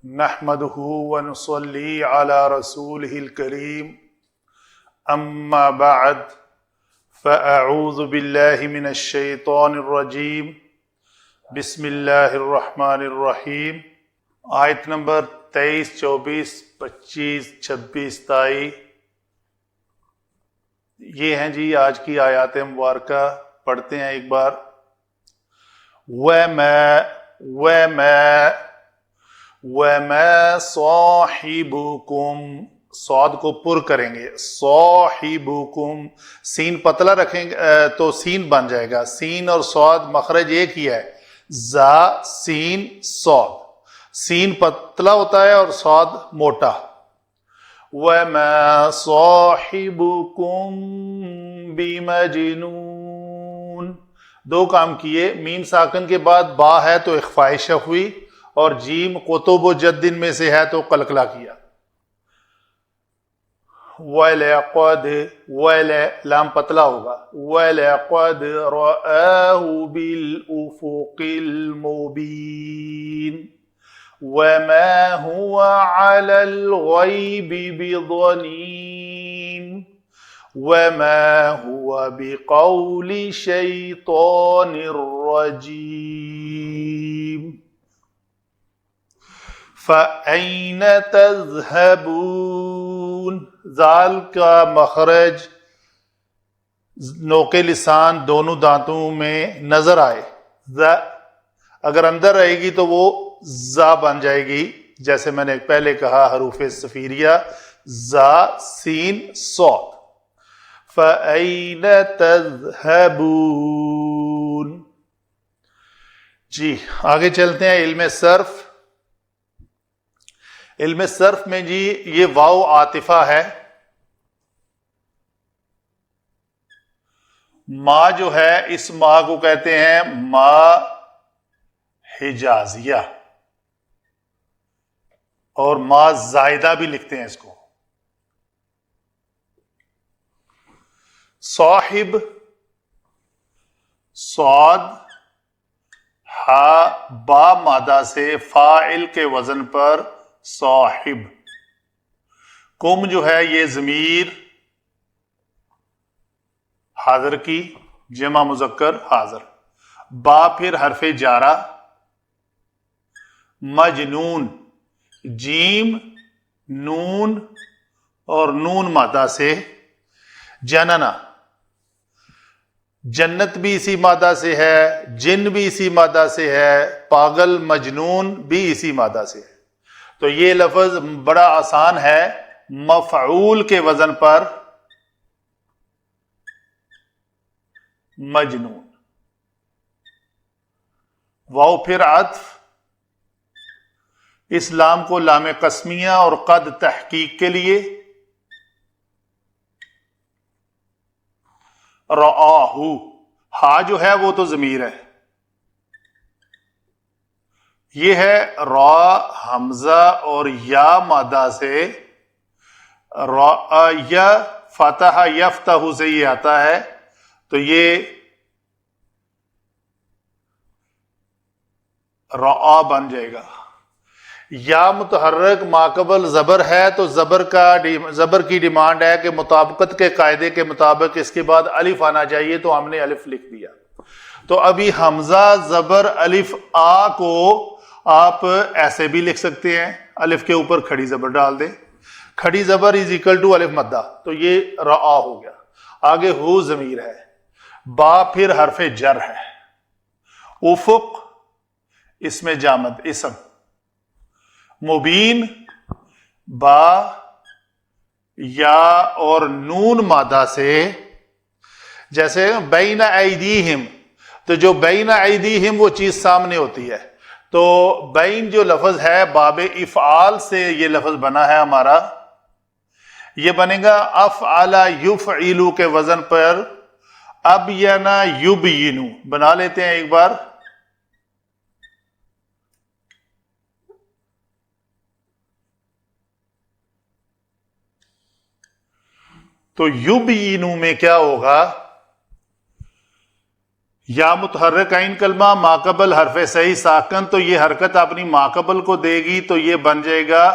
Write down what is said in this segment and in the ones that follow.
نحمده ونصلي على رسوله الكريم اما بعد فاعوذ بالله من الشیطان الرجیم بسم اللہ الرحمن الرحیم۔ آیت نمبر 23، 24، 25، 26 تائی یہ ہیں جی آج کی آیات مبارکہ۔ پڑھتے ہیں ایک بار۔ وَمَا صَاحِبُكُمْ، صاد کو پر کریں گے، صاحبکم، سین پتلا رکھیں گے تو سین بن جائے گا۔ سین اور صاد مخرج ایک ہی ہے، زا سین صاد، سین پتلا ہوتا ہے اور صاد موٹا۔ وَمَا صَاحِبُكُمْ بِمَجْنُونَ، دو کام کیے، میم ساکن کے بعد با ہے تو اخفاء شفوی، اور جیم قطب و جدن میں سے ہے تو قلقلہ کیا۔ وَلَقَدْ، لام پتلا ہوگا، وَلَقَدْ رَآهُ بِالْأُفُقِ الْمُبِينِ وَمَا هُوَ عَلَى الْغَيْبِ بِضَنِينٍ وَمَا هُوَ بِقَوْلِ شَيْطَانٍ رَجِيمٍ فَأَيْنَ تَذْهَبُونَ، ذال کا مخرج نوک لسان دونوں دانتوں میں نظر آئے، اگر اندر رہے گی تو وہ زا بن جائے گی، جیسے میں نے پہلے کہا حروف صفیریہ زا سین صاد۔ فَأَيْنَ تَذْهَبُونَ، جی آگے چلتے ہیں۔ علم صرف، علم صرف میں جی یہ واو عاطفہ ہے، ما جو ہے اس ما کو کہتے ہیں ما حجازیہ، اور ما زائدہ بھی لکھتے ہیں اس کو۔ صاحب، صاد ہا با مادہ سے فاعل کے وزن پر صاحب، کم جو ہے یہ ضمیر حاضر کی، جمع مذکر حاضر، با پھر حرف جارہ، مجنون جیم نون اور نون مادہ سے، جننا جنت بھی اسی مادہ سے ہے، جن بھی اسی مادہ سے ہے، پاگل مجنون بھی اسی مادہ سے ہے۔ تو یہ لفظ بڑا آسان ہے، مفعول کے وزن پر مجنون، واو پھر عطف، اس لام کو لام قسمیہ اور قد تحقیق کے لیے، رآہ، ہا جو ہے وہ تو ضمیر ہے، یہ ہے را حمزہ اور یا مادہ سے، یا فتح یفتح سے یہ آتا ہے، تو یہ را بن جائے گا۔ یا متحرک ماقبل زبر ہے تو زبر کی ڈیمانڈ ہے کہ مطابقت کے قاعدے کے مطابق اس کے بعد الف آنا چاہیے، تو ہم نے الف لکھ دیا۔ تو ابھی حمزہ زبر الف آ کو آپ ایسے بھی لکھ سکتے ہیں، الف کے اوپر کھڑی زبر ڈال دیں، کھڑی زبر از اکول ٹو الف مدہ، تو یہ رآ ہو گیا۔ آگے ہو ضمیر ہے، با پھر حرف جر ہے، افق اس میں جامد اسم، مبین با یا اور نون مادہ سے، جیسے بین ایدیہم، تو جو بین ایدیہم وہ چیز سامنے ہوتی ہے، تو بین جو لفظ ہے باب افعال سے یہ لفظ بنا ہے ہمارا، یہ بنے گا افعل یفعل کے وزن پر ابین یبین، بنا لیتے ہیں ایک بار۔ تو یبینو میں کیا ہوگا، یا متحرک عین کلمہ ماقبل حرف صحیح ساکن، تو یہ حرکت اپنی ماقبل کو دے گی تو یہ بن جائے گا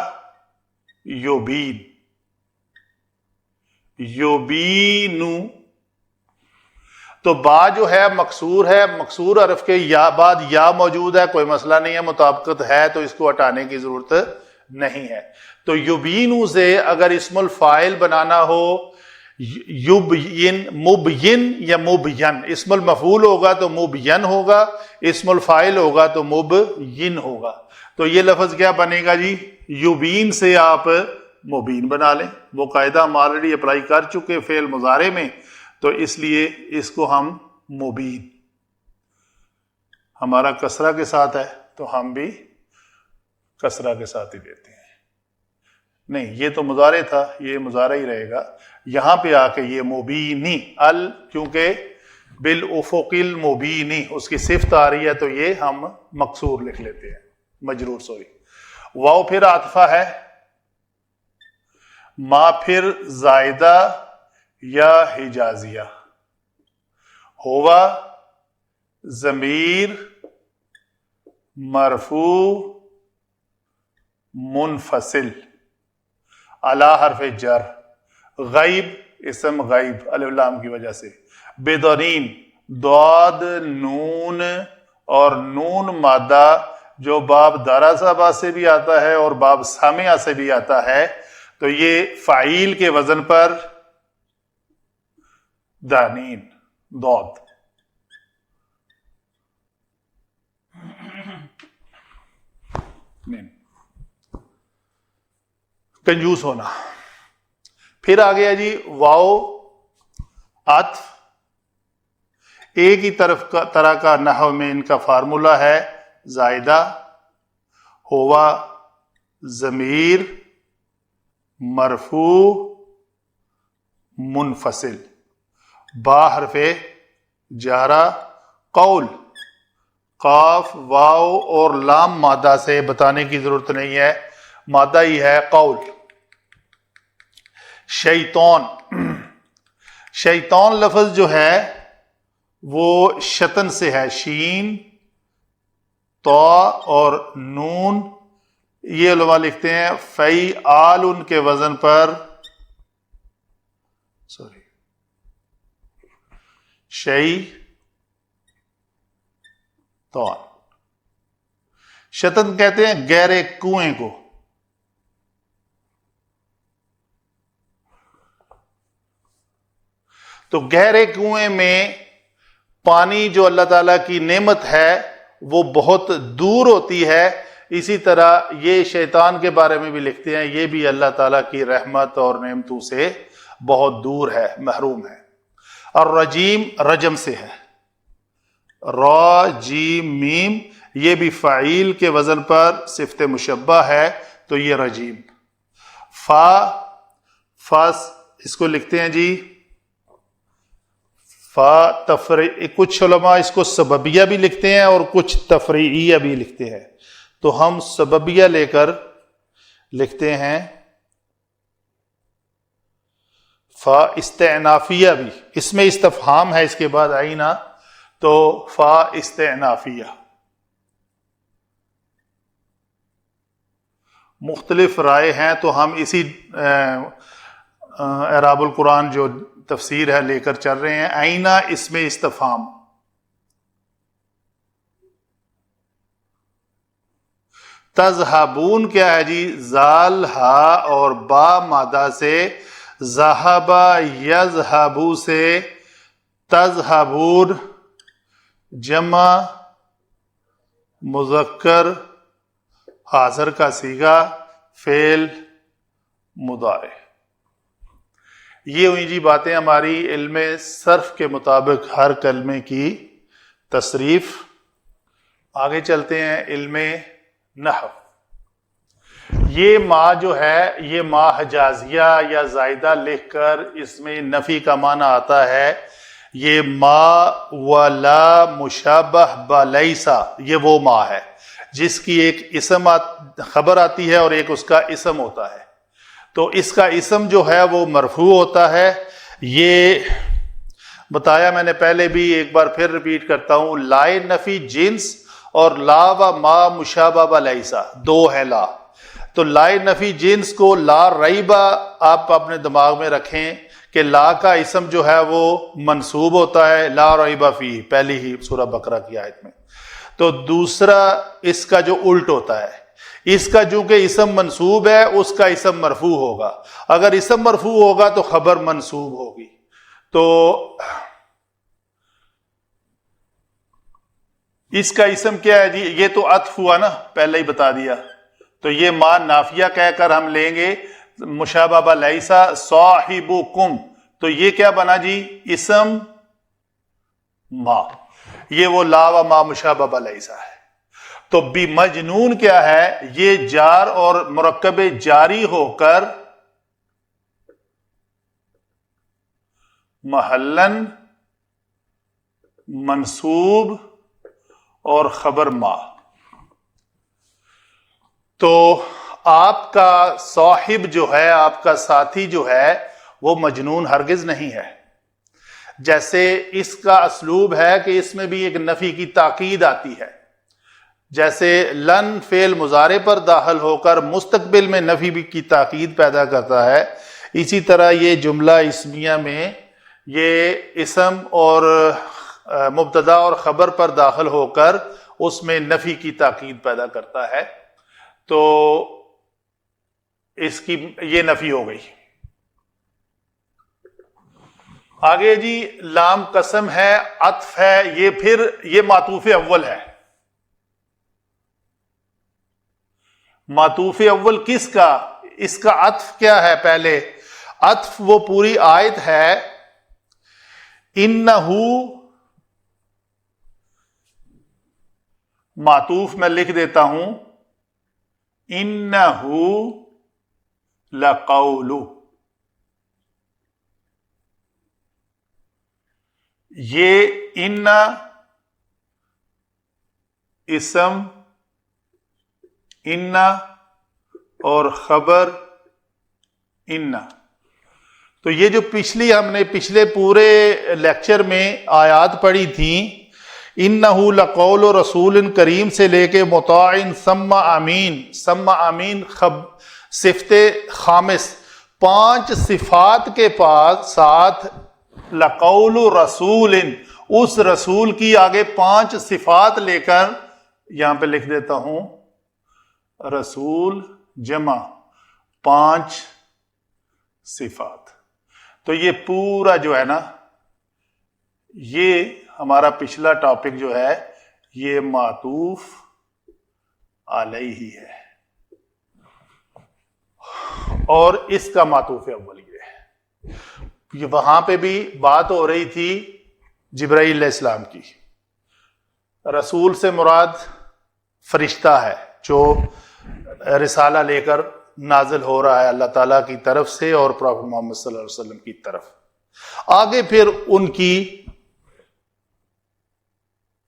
یوبین، یوبینو۔ تو با جو ہے مکسور ہے، مکسور حرف کے یا بعد یا موجود ہے، کوئی مسئلہ نہیں ہے، مطابقت ہے تو اس کو ہٹانے کی ضرورت نہیں ہے۔ تو یبینو سے اگر اسم الفاعل بنانا ہو یبین، مبین یا مبین، اسم المفعول ہوگا تو مبین ہوگا، اسم الفاعل ہوگا تو مبین ہوگا۔ تو یہ لفظ کیا بنے گا جی؟ یبین سے آپ مبین بنا لیں، وہ قاعدہ ہم آلریڈی اپلائی کر چکے فعل مضارع میں، تو اس لیے اس کو ہم مبین، ہمارا کسرہ کے ساتھ ہے تو ہم بھی کسرہ کے ساتھ ہی دیتے ہیں۔ نہیں، یہ تو مضارع تھا، یہ مضارع ہی رہے گا۔ یہاں پہ آ کے یہ مبینی کیونکہ بالافق المبینی اس کی صفت آ رہی ہے تو یہ ہم مکسور لکھ لیتے ہیں، مجرور سوری۔ واو پھر عاطفہ ہے، ما پھر زائدہ یا حجازیہ، ہوا ضمیر مرفوع منفصل، علی حرف جر، غیب اسم غیب الف لام کی وجہ سے، بدرین ضاد نون اور نون مادہ جو باب دارا سے بھی آتا ہے اور باب سامعہ سے بھی آتا ہے، تو یہ فاعل کے وزن پر دانین ضاد۔ کنجوس ہونا۔ پھر آ گیا جی واو عطف، ایک ہی طرح کا نحو میں ان کا فارمولہ ہے، زائدہ ہوا ضمیر مرفوع منفصل، با حرف جارہ، قول قاف واو اور لام مادہ سے بتانے کی ضرورت نہیں ہے، مادہ ہی ہے قول۔ شیطان، شیطان لفظ جو ہے وہ شطن سے ہے، شین تو اور نون، یہ علماء لکھتے ہیں فعال ان کے وزن پر شیطان، شطن کہتے ہیں گہرے کنویں کو۔ تو گہرے کنویں میں پانی جو اللہ تعالیٰ کی نعمت ہے وہ بہت دور ہوتی ہے، اسی طرح یہ شیطان کے بارے میں بھی لکھتے ہیں، یہ بھی اللہ تعالیٰ کی رحمت اور نعمتوں سے بہت دور ہے، محروم ہے۔ اور رجیم رجم سے ہے، را جیم میم، یہ بھی فعیل کے وزن پر صفت مشبہ ہے تو یہ رجیم۔ فاس اس کو لکھتے ہیں جی فا تفریع، کچھ علماء اس کو سببیہ بھی لکھتے ہیں اور کچھ تفریعیہ بھی لکھتے ہیں، تو ہم سببیہ لے کر لکھتے ہیں۔ فا استعنافیہ بھی، اس میں استفہام ہے اس کے بعد آئینہ، تو فا استعنافیہ۔ مختلف رائے ہیں تو ہم اسی اعراب القرآن جو تفسیر ہے لے کر چل رہے ہیں۔ آئینہ اس میں استفہام، تذہبون کیا ہے جی؟ زال ہا اور با مادہ سے، ذہبا یذہبو سے، تذہبون جمع مذکر حاضر کا صیغہ، فعل مضارع۔ یہ ہوئی جی باتیں ہماری علم صرف کے مطابق ہر کلمے کی تصریف۔ آگے چلتے ہیں علم نحو۔ یہ ما جو ہے یہ ما حجازیہ یا زائدہ لکھ کر اس میں نفی کا معنی آتا ہے، یہ ما ولا مشابہ بلیسا، یہ وہ ما ہے جس کی ایک اسم خبر آتی ہے اور ایک اس کا اسم ہوتا ہے، تو اس کا اسم جو ہے وہ مرفوع ہوتا ہے۔ یہ بتایا میں نے پہلے بھی، ایک بار پھر ریپیٹ کرتا ہوں، لائے نفی جنس اور لا و ما مشابہ و لیسا دو ہے لا. تو لائے نفی جنس کو لا ریبا آپ اپنے دماغ میں رکھیں کہ لا کا اسم جو ہے وہ منصوب ہوتا ہے لا ریبا فی، پہلی ہی سورہ بقرہ کی آیت میں. تو دوسرا اس کا جو الٹ ہوتا ہے، اس کا چونکہ اسم منصوب ہے اس کا اسم مرفوع ہوگا، اگر اسم مرفوع ہوگا تو خبر منصوب ہوگی. تو اس کا اسم کیا ہے جی؟ یہ تو عطف ہوا نا، پہلے ہی بتا دیا. تو یہ ما نافیہ کہہ کر ہم لیں گے مشابہ لیسا صاحبکم، تو یہ کیا بنا جی؟ اسم ما، یہ وہ لا و ما مشابہ لیسا ہے. تو بی مجنون کیا ہے؟ یہ جار اور مرکب جاری ہو کر محلن منصوب اور خبر ما. تو آپ کا صاحب جو ہے، آپ کا ساتھی جو ہے، وہ مجنون ہرگز نہیں ہے. جیسے اس کا اسلوب ہے کہ اس میں بھی ایک نفی کی تاکید آتی ہے، جیسے لن فعل مضارع پر داخل ہو کر مستقبل میں نفی بھی کی تاکید پیدا کرتا ہے، اسی طرح یہ جملہ اسمیہ میں یہ اسم اور مبتدا اور خبر پر داخل ہو کر اس میں نفی کی تاکید پیدا کرتا ہے. تو اس کی یہ نفی ہو گئی. آگے جی لام قسم ہے، عطف ہے، یہ پھر یہ معطوف اول ہے. معطوف اول کس کا؟ اس کا عطف کیا ہے؟ پہلے عطف وہ پوری آیت ہے، انہو معطوف میں لکھ دیتا ہوں، انہو لقول، یہ ان اسم، ان اور خبر ان. تو یہ جو ہم نے پچھلے پورے لیکچر میں آیات پڑھی تھیں، انہو لقول رسول کریم سے لے کے مطاع ثم امین، ثم امین صفت خامس، 5 صفات کے پاس ساتھ لقول رسول، اس رسول کی آگے 5 صفات لے کر یہاں پہ لکھ دیتا ہوں، رسول جمع 5 صفات. تو یہ پورا جو ہے نا، یہ ہمارا پچھلا ٹاپک جو ہے یہ معطوف علیہ ہے، اور اس کا معطوف اول یہ ہے. وہاں پہ بھی بات ہو رہی تھی جبرائیل علیہ السلام کی. رسول سے مراد فرشتہ ہے جو رسالہ لے کر نازل ہو رہا ہے اللہ تعالیٰ کی طرف سے اور پروفیٹ محمد صلی اللہ علیہ وسلم کی طرف. آگے پھر ان کی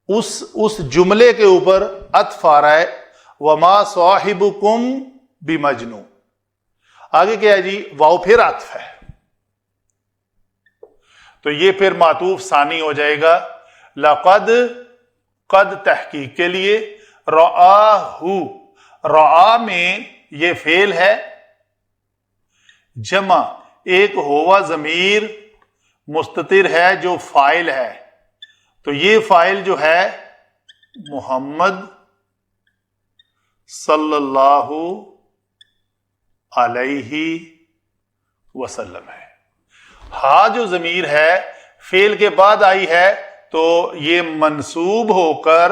اس جملے کے اوپر عطف آ رہا ہے، وما صاحبکم بمجنون. آگے کیا ہے جی؟ واو پھر عطف ہے، تو یہ پھر معطوف ثانی ہو جائے گا. لقد، قد تحقیق کے لیے، رآہ، رآ میں یہ فعل ہے جمع، ایک ہوا ضمیر مستتر ہے جو فاعل ہے. تو یہ فاعل جو ہے محمد صلی اللہ علیہ وسلم ہے. ہاں جو ضمیر ہے فعل کے بعد آئی ہے تو یہ منصوب ہو کر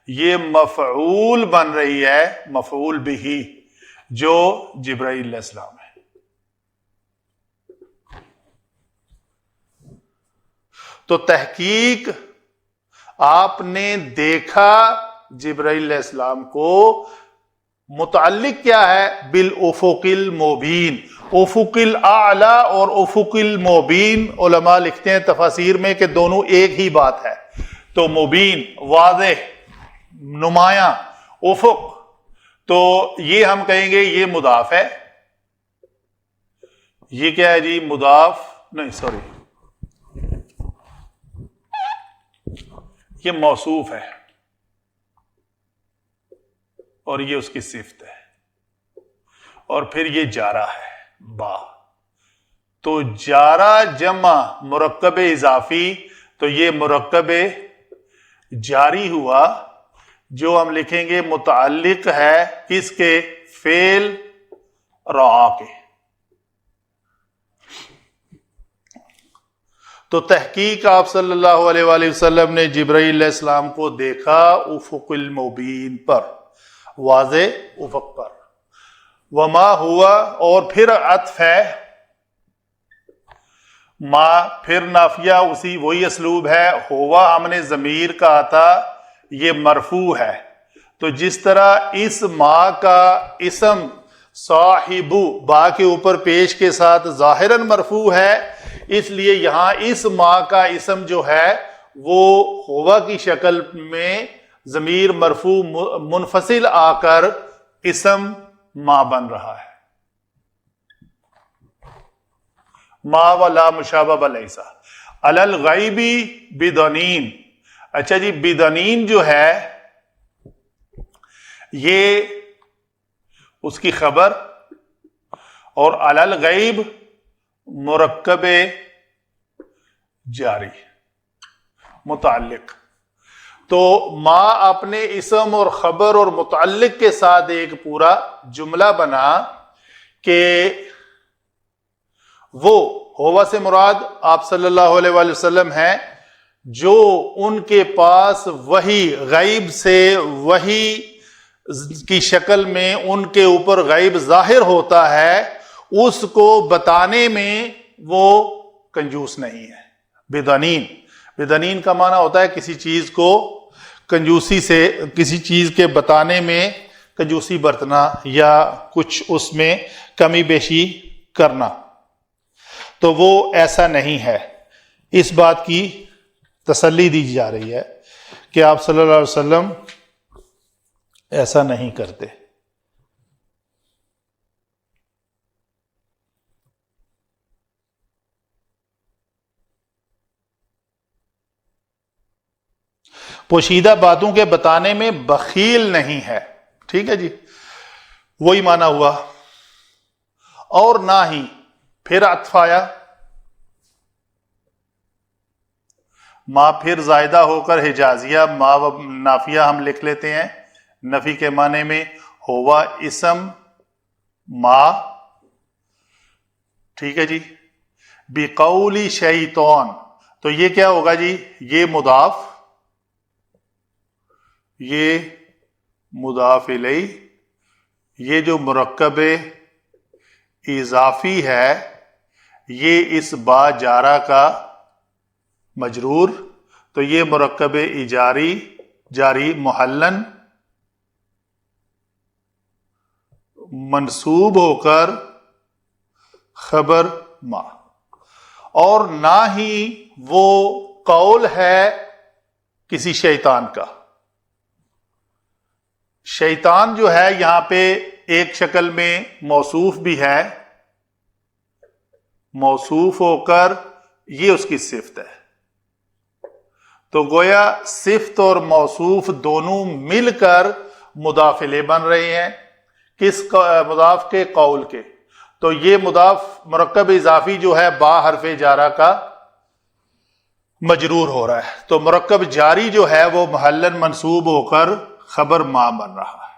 یہ مفعول بن رہی ہے، مفعول بہ، جو جبرائیل علیہ السلام ہے. تو تحقیق آپ نے دیکھا جبرائیل علیہ السلام کو، متعلق کیا ہے؟ بالافق المبین. افق الاعلی اور افق المبین علماء لکھتے ہیں تفاسیر میں کہ دونوں ایک ہی بات ہے. تو مبین واضح، نمایاں، افق، تو یہ ہم کہیں گے یہ مضاف ہے. یہ کیا ہے جی؟ مضاف نہیں، سوری، یہ موصوف ہے اور یہ اس کی صفت ہے، اور پھر یہ جارہ ہے با، تو جارہ جمع مرکب اضافی، تو یہ مرکب جاری ہوا جو ہم لکھیں گے متعلق ہے کس کے؟ فعل رعا کے۔ تو تحقیق آپ صلی اللہ علیہ وآلہ وسلم نے جبرائیل علیہ السلام کو دیکھا افق المبین پر، واضح افق پر، وما ہوا، اور پھر عطف ہے ما، پھر نافیہ اسی وہی اسلوب ہے، ہوا ہم نے ضمیر کہا تھا یہ مرفوع ہے، تو جس طرح اس ما کا اسم صاحبو با کے اوپر پیش کے ساتھ ظاہراً مرفوع ہے، اس لیے یہاں اس ما کا اسم جو ہے وہ ہوا کی شکل میں ضمیر مرفوع منفصل آ کر اسم ما بن رہا ہے، ما ولا مشابہ لیسا علی الغیبی بدنین۔ اچھا جی، بدنین جو ہے یہ اس کی خبر، اور علی الغیب مرکب جاری متعلق، تو ما اپنے اسم اور خبر اور متعلق کے ساتھ ایک پورا جملہ بنا کہ وہ ہوا سے مراد آپ صلی اللہ علیہ وآلہ وسلم ہیں جو ان کے پاس وہی غیب سے وہی کی شکل میں ان کے اوپر غیب ظاہر ہوتا ہے، اس کو بتانے میں وہ کنجوس نہیں ہے۔ بدنین، بدنین کا معنی ہوتا ہے کسی چیز کو کنجوسی سے، کسی چیز کے بتانے میں کنجوسی برتنا یا کچھ اس میں کمی بیشی کرنا، تو وہ ایسا نہیں ہے۔ اس بات کی تسلی دی جا رہی ہے کہ آپ صلی اللہ علیہ وسلم ایسا نہیں کرتے۔ پوشیدہ باتوں کے بتانے میں بخیل نہیں ہے، ٹھیک ہے جی، وہی معنی ہوا، اور نہ ہی پھر عطف آیا، ما پھر زائدہ ہو کر حجازیہ ما و نافیہ ہم لکھ لیتے ہیں نفی کے معنی میں، ہوا اسم ما، ٹھیک ہے جی، بقول شیطان، تو یہ کیا ہوگا جی؟ یہ مضاف، یہ مضاف الیہ، یہ جو مرکب اضافی ہے یہ اس با جارہ کا مجرور، تو یہ مرکب اجاری جاری محلن منصوب ہو کر خبر ما، اور نہ ہی وہ قول ہے کسی شیطان کا۔ شیطان جو ہے یہاں پہ ایک شکل میں موصوف بھی ہے، موصوف ہو کر یہ اس کی صفت ہے، تو گویا صفت اور موصوف دونوں مل کر مضاف الیہ بن رہے ہیں، کس مضاف کے؟ قول کے، تو یہ مضاف مرکب اضافی جو ہے با حرف جارہ کا مجرور ہو رہا ہے، تو مرکب جاری جو ہے وہ محلن منصوب ہو کر خبر ما بن رہا ہے۔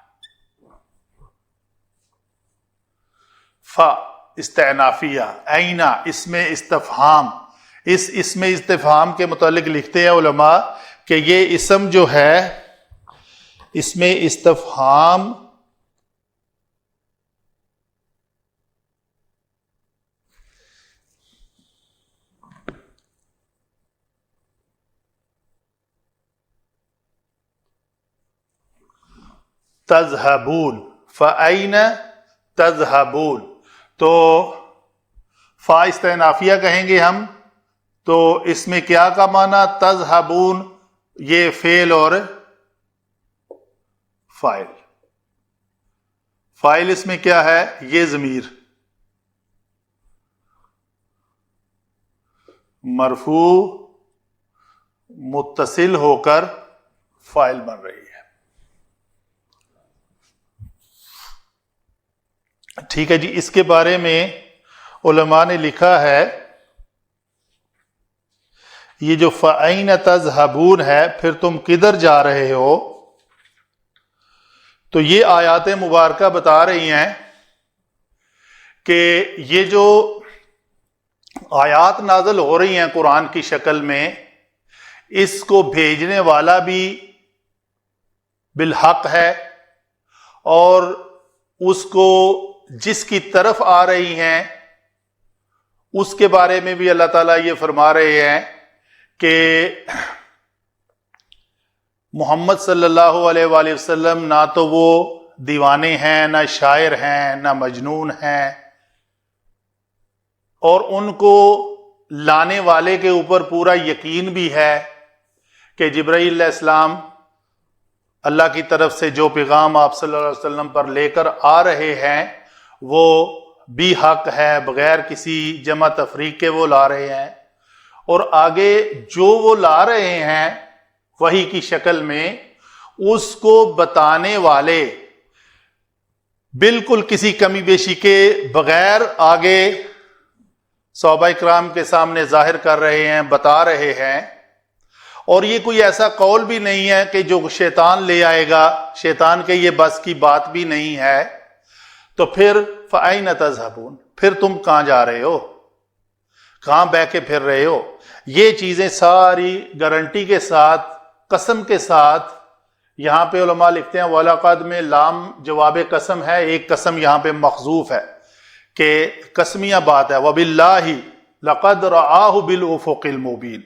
فا استعنافیہ، اینا اس میں استفہام، اس میں استفہام کے متعلق لکھتے ہیں علماء کہ یہ اسم جو ہے اس میں استفہام تذہبون، فأین تذہبون، تو فا استعنافیہ کہیں گے ہم، تو اس میں کیا کا معنی؟ تذہبون، یہ فعل اور فاعل، فاعل اس میں کیا ہے؟ یہ ضمیر مرفوع متصل ہو کر فاعل بن رہی ہے. ٹھیک ہے جی. اس کے بارے میں علماء نے لکھا ہے یہ جو فَأَيْنَ تَذْهَبُونَ ہے پھر تم کدھر جا رہے ہو، تو یہ آیات مبارکہ بتا رہی ہیں کہ یہ جو آیات نازل ہو رہی ہیں قرآن کی شکل میں، اس کو بھیجنے والا بھی بالحق ہے، اور اس کو جس کی طرف آ رہی ہیں اس کے بارے میں بھی اللہ تعالیٰ یہ فرما رہے ہیں کہ محمد صلی اللہ علیہ وآلہ وسلم نہ تو وہ دیوانے ہیں، نہ شاعر ہیں، نہ مجنون ہیں، اور ان کو لانے والے کے اوپر پورا یقین بھی ہے کہ جبرائیل علیہ السلام اللہ کی طرف سے جو پیغام آپ صلی اللہ علیہ وسلم پر لے کر آ رہے ہیں وہ بھی حق ہے، بغیر کسی جمع تفریق کے وہ لا رہے ہیں، اور آگے جو وہ لا رہے ہیں وحی کی شکل میں اس کو بتانے والے بالکل کسی کمی بیشی کے بغیر آگے صحابہ کرام کے سامنے ظاہر کر رہے ہیں، بتا رہے ہیں. اور یہ کوئی ایسا قول بھی نہیں ہے کہ جو شیطان لے آئے گا، شیطان کے یہ بس کی بات بھی نہیں ہے. تو پھر فَأَيْنَ تَذْهَبُونَ، پھر تم کہاں جا رہے ہو، کہاں بہ کے پھر رہے ہو. یہ چیزیں ساری گارنٹی کے ساتھ، قسم کے ساتھ، یہاں پہ علماء لکھتے ہیں وَلَقَدْ میں لام جواب قسم ہے، ایک قسم یہاں پہ محذوف ہے کہ قسمیہ بات ہے. وَبِاللَّهِ لَقَدْ رَآهُ بِالْأُفُقِ الْمُبِينِ،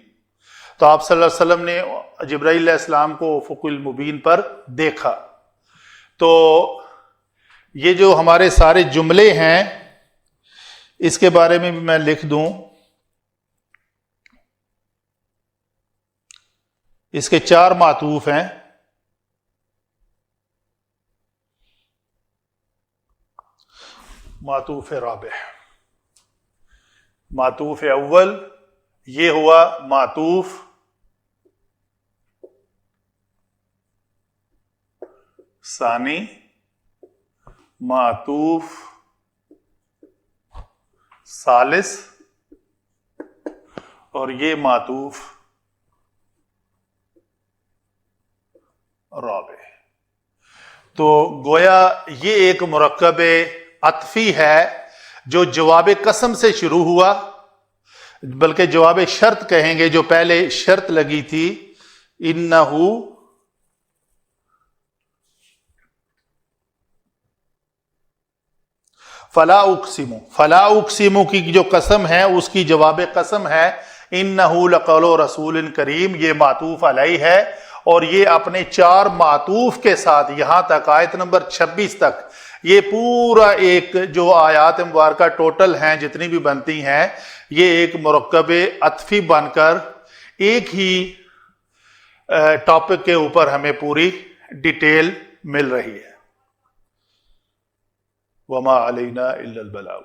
تو آپ صلی اللہ علیہ وسلم نے جبرائیل علیہ السلام کو افق المبین پر دیکھا. تو یہ جو ہمارے سارے جملے ہیں اس کے بارے میں بھی میں لکھ دوں. اس کے 4 معطوف ہیں. معطوف رابع، معطوف اول، یہ ہوا معطوف ثانی، معطوف ثالث، اور یہ معطوف رابع. تو گویا یہ ایک مرکب عطفی ہے جو جواب قسم سے شروع ہوا، بلکہ جواب شرط کہیں گے، جو پہلے شرط لگی تھی انہو فلا اقسم، فلا اقسم کی جو قسم ہے اس کی جواب قسم ہے انہو لقول رسول کریم. یہ معطوف علیہ ہے، اور یہ اپنے 4 معطوف کے ساتھ یہاں تک آیت نمبر 26 تک یہ پورا ایک جو آیات مبارکہ ٹوٹل ہیں جتنی بھی بنتی ہیں، یہ ایک مرکب عطفی بن کر ایک ہی ٹاپک کے اوپر ہمیں پوری ڈیٹیل مل رہی ہے. وما علینا الا البلاغ.